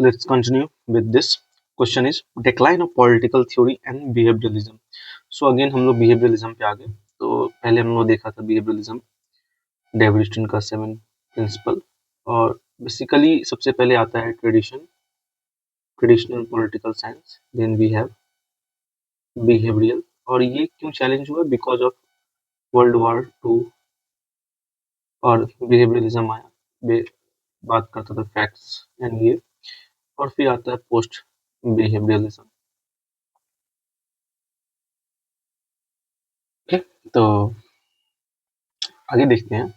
let's continue with this. Question is decline of political theory and behavioralism. So again हम लोग behavioralism पे आ गए. तो पहले हम लोग देखा था behavioralism, डेविड स्टन का 7 प्रिंसिपल. और बेसिकली सबसे पहले आता है traditional political science, then we have behavioural. और ये क्यों चैलेंज हुआ? बिकॉज ऑफ वर्ल्ड वॉर 2 और बिहेवियरलिज्म आया, बात करता था फैक्ट्स एंड ये. और फिर आता है पोस्ट बिहेवियरलिज्म. तो आगे देखते हैं.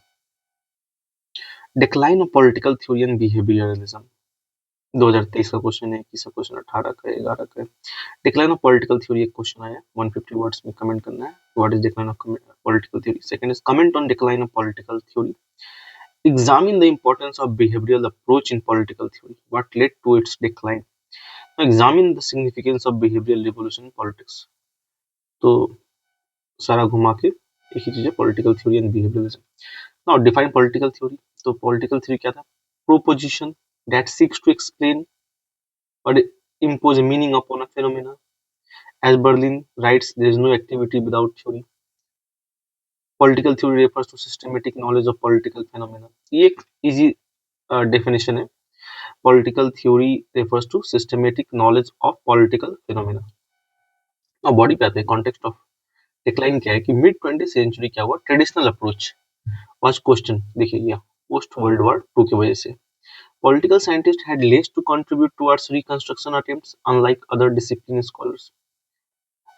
Decline of political theory and behaviourism 2023 का क्वेश्चन है, 21 का क्वेश्चन, 18 का, 11 का. डिक्लाइन ऑफ पॉलिटिकल थ्योरी एक क्वेश्चन आया, 150 वर्ड्स में कमेंट करना है. What is decline of political theory? Second is comment on decline of political theory. Examine the importance of behavioral approach in political theory. What led to its decline? Now examine the significance of behavioral revolution in politics. तो सारा घुमा के एक ही चीज है, political theory and behaviourism. Now define political theory. तो political theory क्या था? Proposition that seeks to explain or impose a meaning upon a phenomena. As Berlin writes, there is no activity without theory. Political theory refers to systematic knowledge of political phenomena. ये एक easy definition है. Political theory refers to systematic knowledge of political phenomena. अब body पे आते हैं. Context of decline क्या है कि मिड 20th सेंचुरी क्या हुआ? Traditional approach was question. देखिए ये पोस्ट वर्ल्ड वॉर 2 की वजह से political scientists had less to contribute towards reconstruction attempts, unlike other discipline scholars.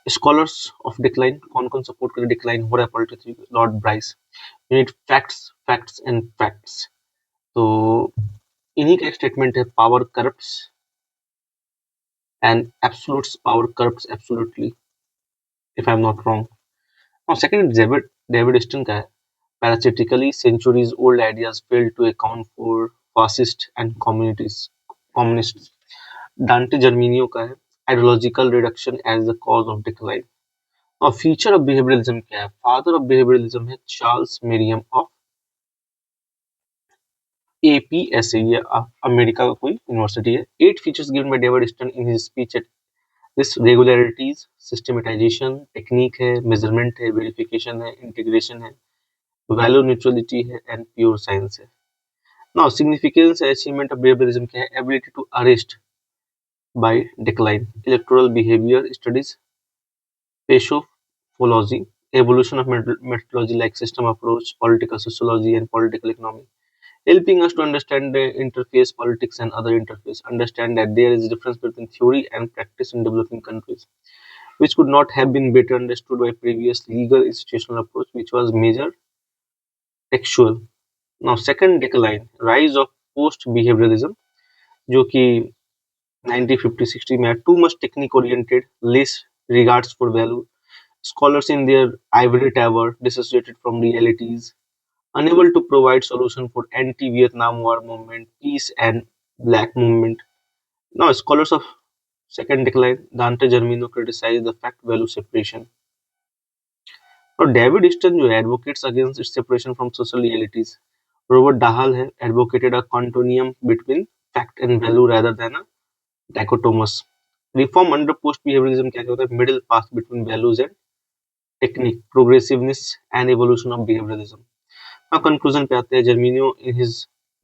Scholars of decline, कौन-कौन सपोर्ट करे डिक्लाइन हो रहा है politics? Lord Bryce. You need facts, facts and facts. तो इन्हीं का एक स्टेटमेंट है, power corrupts and absolute power corrupts absolutely, if I'm not wrong. Now second David Easton का है, parasitically centuries old ideas failed to account for fascist and communists. Dante Germinio का है, ideological reduction as the cause of decline. और feature of behaviouralism क्या है? Father of behaviouralism है Charles Merriam of APSA, ये America का कोई university है. 8 features given by David Easton in his speech at this regularities, systematisation, technique है, measurement है, वेरिफिकेशन है, इंटीग्रेशन है, वैल्यू न्यूट्रलिटी है एंड प्योर साइंस है. Now significance achievement of behaviouralism क्या है? Ability to arrest by decline, electoral behavior studies, Peshofology, evolution of methodology like system approach, political sociology and political economy, helping us to understand the interface politics and other interface, understand that there is a difference between theory and practice in developing countries, which could not have been better understood by previous legal institutional approach, which was major textual. Now second decline, rise of post behavioralism, जो कि 1950-60 में too much technique oriented, less regards for value, scholars in their ivory tower dissociated from realities, unable to provide solution for anti-Vietnam War movement, peace and black movement. Now scholars of second decline, Dante Germino criticized the fact value separation. और David Easton जो है advocates against its separation from social realities. Robert Dahl है advocated a continuum between fact and value rather than a dichotomous. Reform under post behavioralism क्या होता है? Middle path between values and technique, progressiveness and evolution of behavioralism. Now conclusion पे आते हैं. Germinio in his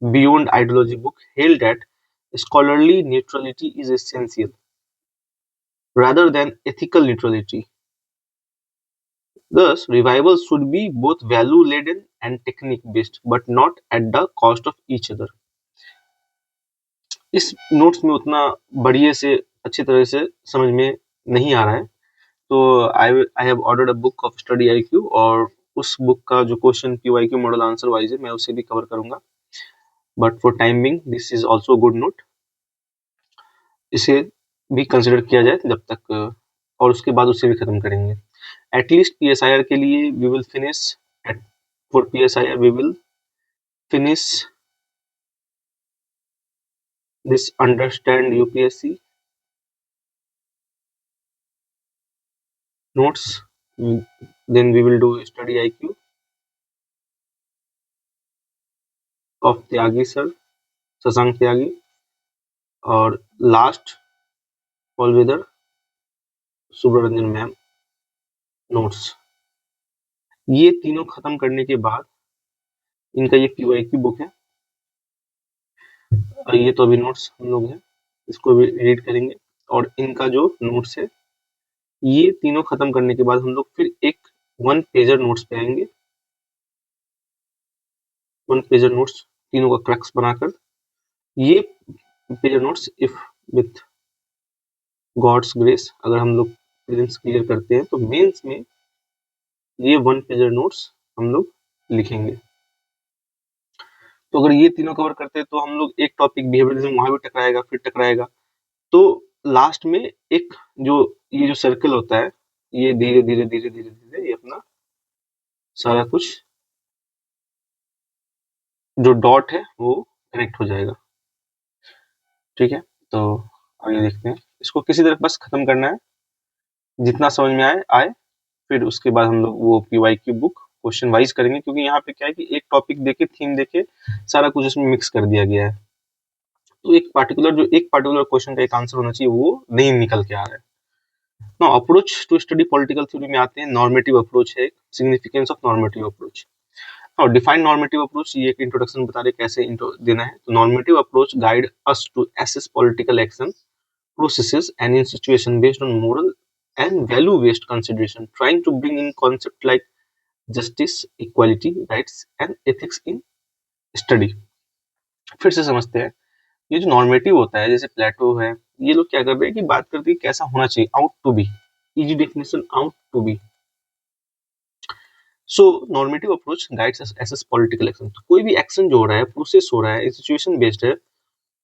Beyond Ideology book held that scholarly neutrality is essential rather than ethical neutrality. Thus, revival should be both value-laden and technique-based, but not at the cost of each other. इस notes में उतना बढ़िया से अच्छी तरह से समझ में नहीं आ रहा है, तो I have ordered a book of study IQ, और उस बुक का जो question PYQ model answer wise है मैं उसे भी कवर करूंगा. But for time being this is also good note, इसे भी कंसिडर किया जाए जब तक, और उसके बाद उसे भी खत्म करेंगे. एटलीस्ट PSIR के लिए we will finish, for PSIR we will finish this understand UPSC notes, then we will do study IQ of Tyagi sir, Sasank Tyagi. और लास्ट पॉलवेदर, सुब्रमण्यन मैम, नोट्स। ये तीनों खत्म करने के बाद इनका ये पीवाई की बुक है और ये तो अभी नोट्स हम लोग हैं, इसको भी रीड करेंगे। और इनका जो नोट्स है, ये तीनों खत्म करने के बाद हम लोग फिर एक 1 पेजर नोट्स पे आएंगे। 1 पेजर नोट्स तीनों का क्रक्स बनाकर, ये pager notes if with God's grace अगर हम लोग प्रीलिम्स क्लियर करते हैं तो मेंस में ये 1 पेजर नोट्स हम लोग लिखेंगे। तो अगर ये तीनों कवर करते हैं तो हम लोग एक टॉपिक बिहेवियरिज्म वहां भी टकराएगा, फिर टकराएगा, तो लास्ट में एक जो ये जो सर्कल होता है, ये धीरे धीरे धीरे धीरे धीरे ये अपना सारा कुछ जो डॉट है वो कनेक्ट हो जाएगा। ठीक है, तो आगे देखते हैं। इसको किसी तरह बस खत्म करना है, जितना समझ में आए आए, फिर उसके बाद हम लोग वो पीवाई की बुक क्वेश्चन वाइज करेंगे, क्योंकि यहाँ पे क्या है कि एक टॉपिक देके थीम देके सारा कुछ इसमें मिक्स कर दिया गया है, तो एक पार्टिकुलर क्वेश्चन का एक आंसर होना चाहिए, वो नहीं निकल के आ रहा है। Now approach to study political theory में आते हैं। नॉर्मेटिव अप्रोच है, सिग्निफिकेंस ऑफ नॉर्मेटिव अप्रोच। और डिफाइन नॉर्मेटिव अप्रोच, ये एक इंट्रोडक्शन बता रहे कैसे इंट्रो देना है। तो normative approach guide us to assess political action processes and in situation based on moral and value based consideration, trying to bring in concept like justice, equality, rights and ethics in study। फिर से समझते हैं, ये जो normative होता है, जैसे प्लेटो है, ये लोग क्या कर रहे हैं कि बात करते हैं कैसा होना चाहिए, ought to be, easy definition, ought to be. So normative approach guides us assess political action. तो कोई भी एक्शन जो हो रहा है, प्रोसेस हो रहा है, सिचुएशन बेस्ड है,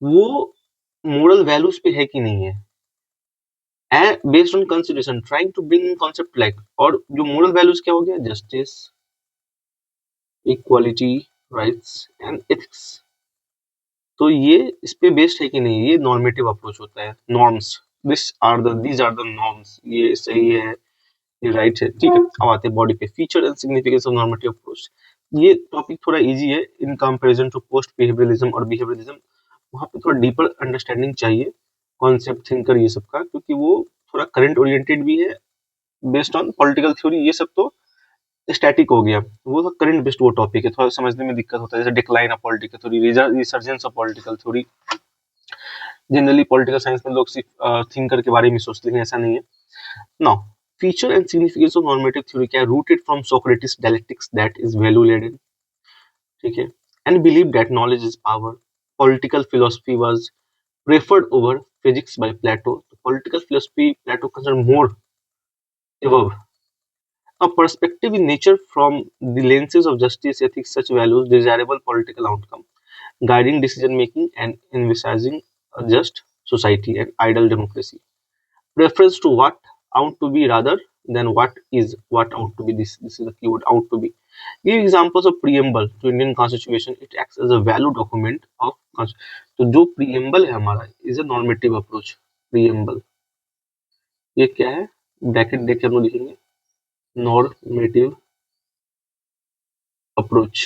वो मोरल वैल्यूज पे है कि नहीं है, and based on consideration trying to bring in concept like, और जो मोरल वैल्यूज क्या हो गया, justice, equality, rights and ethics, तो ये इस पे बेस्ड है कि नहीं, ये नॉर्मेटिव अप्रोच होता है। Norms, these are the norms, ये सही है, ये राइट है, ठीक है। अब आते हैं बॉडी पे, feature and significance of normative approach. ये टॉपिक थोड़ा इजी है in comparison to post behaviouralism और बिहेवियरलिज्म, वहां पे थोड़ा डीपर अंडरस्टैंडिंग चाहिए कॉन्सेप्ट, थिंकर, ये सब का, क्योंकि वो थोड़ा करंट ओरिएंटेड भी है, बेस्ड ऑन पॉलिटिकल थ्योरी। ये सब तो स्टैटिक हो गया, वो तो करंट बेस्ड वो टॉपिक है, थोड़ा समझने में दिक्कत होता है, जैसे decline of political theory, resurgence of political theory. Generally political science में लोग सिर्फ थिंकर के बारे में सोचते हैं, ऐसा नहीं है। Now feature and significance of normative theory क्या है, rooted from Socrates dialectics that is value laden, ठीक है, and believe that knowledge is power. Political philosophy was preferred over physics by Plato. Political philosophy Plato considered more above a perspective in nature from the lenses of justice, ethics, such values, desirable political outcome, guiding decision making and envisaging a just society and ideal democracy. Reference to what ought to be rather than what ought to be. This is the keyword, ought to be. Give examples of preamble to Indian Constitution. It acts as a value document of तो जो preamble है हमारा is a normative approach. Preamble ये क्या है, bracket देख के हम लोग लिखेंगे, normative approach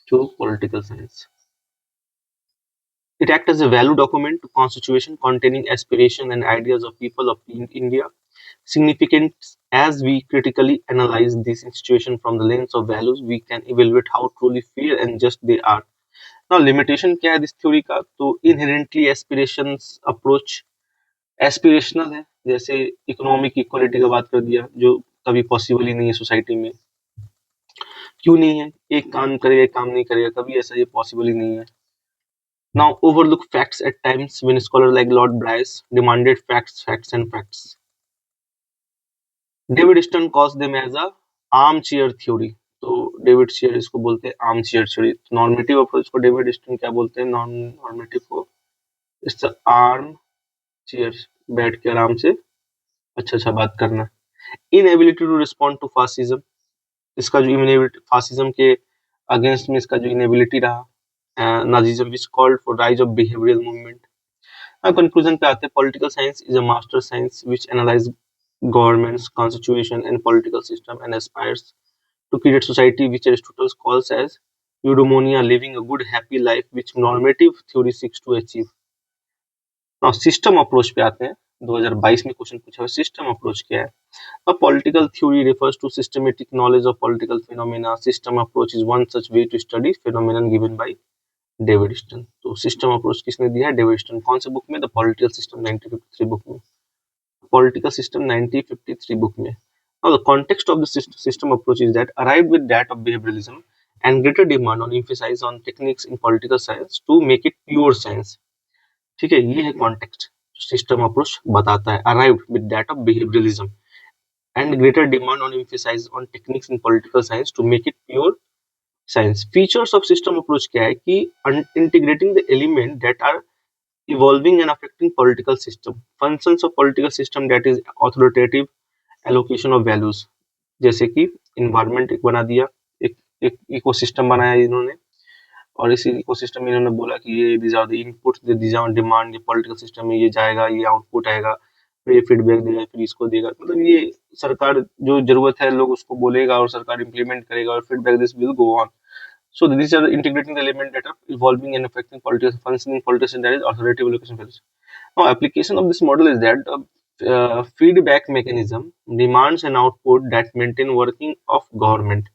to political science. It acts as a value document to constitution containing aspiration and ideas of people of India. Significant as we critically analyze this institution from the lens of values, we can evaluate how truly fair and just they are. Now, limitation क्या है this theory का, तो inherently aspirations approach aspirational है, जैसे economic equality का बात कर दिया, जो कभी पॉसिबल ही नहीं है सोसाइटी में। क्यों नहीं है, एक काम करेगा एक काम नहीं करेगा, कभी ऐसा ये पॉसिबल ही नहीं है। Now overlook facts at times when scholar like Lord Bryce demanded facts facts and facts. David Easton calls them as a armchair theory. तो डेविड शेयर इसको बोलते हैं armchair theory. Normative approach को David Easton क्या बोलते हैं, normative को इट्स आर्म चेयर, बैठ के आराम से अच्छा बात करना। Inability to respond to fascism, इसका जो इनएबिलिटी फासिज्म के अगेंस्ट में इसका जो इनएबिलिटी रहा, Nazism which called for rise of behavioural movement. Conclusion पे आते हैं, political science is a master science which analyse governments, constitution and political system and aspires to create society which Aristotle calls as eudaimonia, living a good happy life which normative theory seeks to achieve. now system approach पे आते हैं. 2022 में question पूछा है system approach क्या है. A political theory refers to systematic knowledge of political phenomena. System approach is one such way to study phenomenon given by David Easton. तो system approach किसने दिया है? David Easton. कौन से बुक में? द पॉलिटिकल सिस्टम 1953 बुक में. Political system 1953 book में. Now, the context of the system approach is that arrived with that of behavioralism and greater demand on emphasis on techniques in political science to make it pure science. ठीक है, ये है context. System approach बताता है arrived with that of behavioralism and greater demand on emphasis on techniques in political science to make it pure science. Features of system approach क्या है कि integrating the element that are evolving and affecting political system. Functions of political system that is authoritative allocation of values. जैसे कि environment एक बना दिया, एक एक इकोसिस्टम बनाया इन्होंने, और इसी इकोसिस्टम में इन्होंने बोला कि ये these are the inputs, these are demand, ये political system में ये जाएगा, ये आउटपुट आएगा, फिर ये फीडबैक देगा, फिर इसको देगा. मतलब ये सरकार जो जरूरत है लोग उसको बोलेगा और सरकार इम्प्लीमेंट करेगा और feedback this will go on. So these are the integrating the element that are evolving and affecting political functioning politics, that is authoritative allocation values. Now application of this model is that feedback mechanism demands an output that maintain working of government.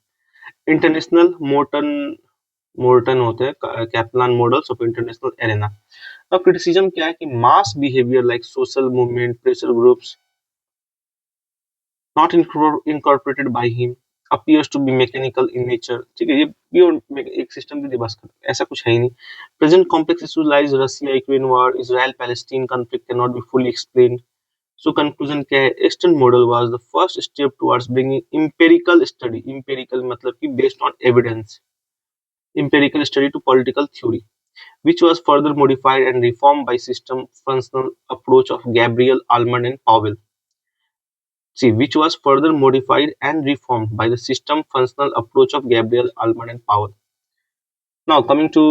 International Morton होते हैं Kaplan models of international arena. अब criticism क्या है कि mass behavior like social movement, pressure groups not incorporated by him appears to be mechanical in nature. ठीक है, ये एक सिस्टम की बस ऐसा कुछ है ही नहीं. Present complex issues like Russia Ukraine war, Israel Palestine conflict cannot be fully explained. So conclusion क्या है? Extant model was the first step towards bringing empirical study. Empirical मतलब कि based on evidence. Empirical study to political theory, which was further modified and reformed by system functional approach of Gabriel Almond and Powell. See, which was further modified and reformed by the system functional approach of Gabriel Almond and Powell. Now, coming to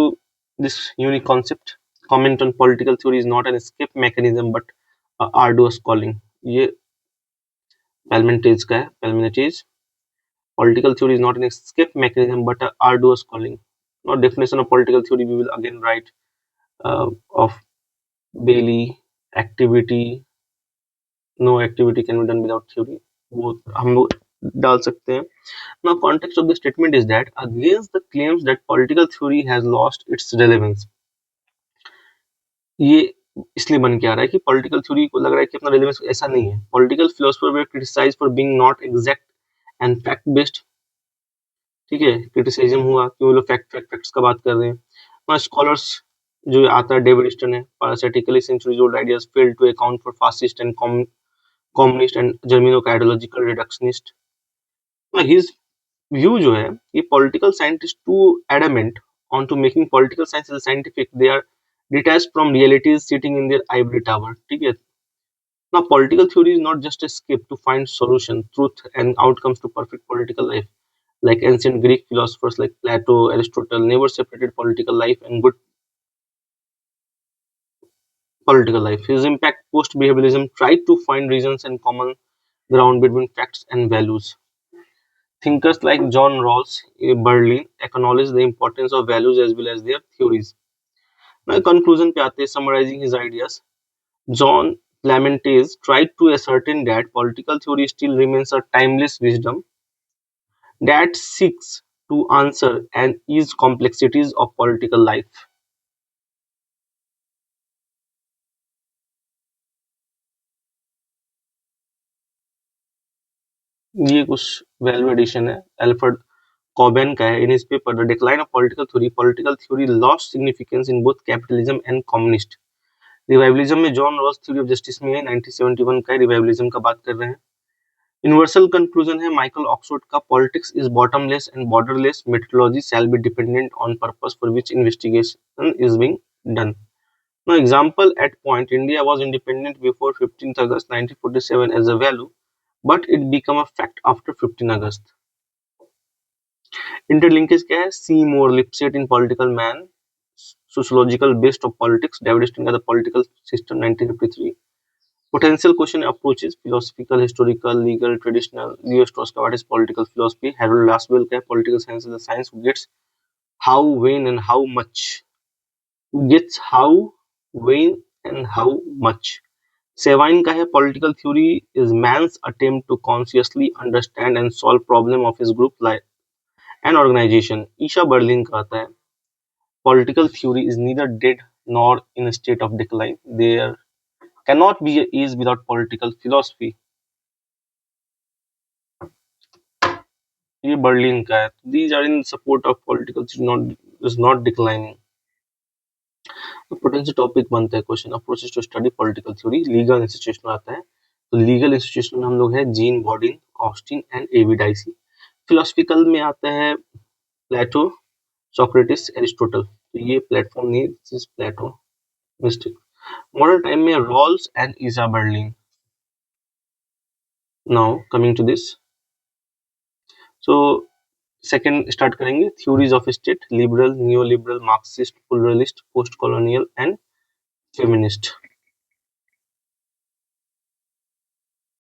this unique concept, comment on political theory is not an escape mechanism but a arduous calling. ये Palmenti's का है, Palmenti's. Political theory is not an escape mechanism but a arduous calling. Now, definition of political theory we will again write of Bailey activity. No activity can be done without theory. वो हम लोग डाल सकते हैं. Now, context of the statement is that against the claims that political theory has lost its relevance. ये इसलिए बन के आ रहा है कि पॉलिटिकल थ्योरी को लग रहा है कि अपना रेलेवेंस ऐसा नहीं है. पॉलिटिकल फिलोसफर वे criticize for being not exact and fact based. ठीक है, क्रिटिसिज्म हुआ कि वो लोग फैक्ट्स का बात कर रहे हैं. और स्कॉलर्स जो आता है डेविड स्टन है, parasitically centuries old ideas fail to account for fascist and communist and Germino का आइडियोलॉजिकल रिडक्शनिस्ट. हिज व्यू जो है ये political scientist too adamant on to making political science as scientific, they are detached from realities sitting in their ivory tower. ठीक है. Now, political theory is not just a escape to find solution, truth, and outcomes to perfect political life. Like ancient Greek philosophers like Plato, Aristotle never separated political life and good political life. His impact post-behavioralism tried to find reasons and common ground between facts and values. Thinkers like John Rawls, Berlin acknowledged the importance of values as well as their theories. Now, conclusion पे आते हैं, summarizing his ideas. John Clementes tried to ascertain that political theory still remains a timeless wisdom that seeks to answer and ease complexities of political life. ये कुछ value addition है, Alfred Cobban का है. In his paper the decline of political theory lost significance in both capitalism and communist. Revivalism में John Rawls theory of justice में है, 1971 का revivalism का बात कर रहे हैं. यूनिवर्सल कंक्लूजन है माइकल ऑक्सफोर्ड का, politics is bottomless and borderless, methodology shall be dependent on purpose for which investigation is being done. Now, example at point, India was independent before 15th August 1947 as a value, but it became a fact after 15 August. Interlinkage क्या है? Seymour Lipset in Political Man, Sociological Based of Politics, David Stern का The Political System 1953. Potential question approaches, philosophical, historical, legal, traditional. Leo Strauss का What is Political Philosophy? Harold Lasswell का Political Science is the science who gets how, when and how much. Who gets how, when and how much. सेवाइन का है political theory is man's attempt to consciously understand and solve problem of his group like an organization. Isaiah Berlin का आता है political theory is neither dead nor in a state of decline. There cannot be a age without political philosophy. ये Berlin का है. These are in support of political theory, not is not declining. Potential topic बनता है question approaches to study political theory. Legal institution आता है तो legal institution में हम लोग है Jean Bodin, Austin and A V Dicey. Philosophical में आता है प्लेटो, सोक्रेटिस, एरिस्टोटल. तो ये प्लेटफॉर्म नहीं, this is Plato, mistake. Modern time में Rawls and Isaiah Berlin. Now coming to this, so second start करेंगे. Theories of state, liberal, neo liberal, Marxist, pluralist, post colonial and feminist.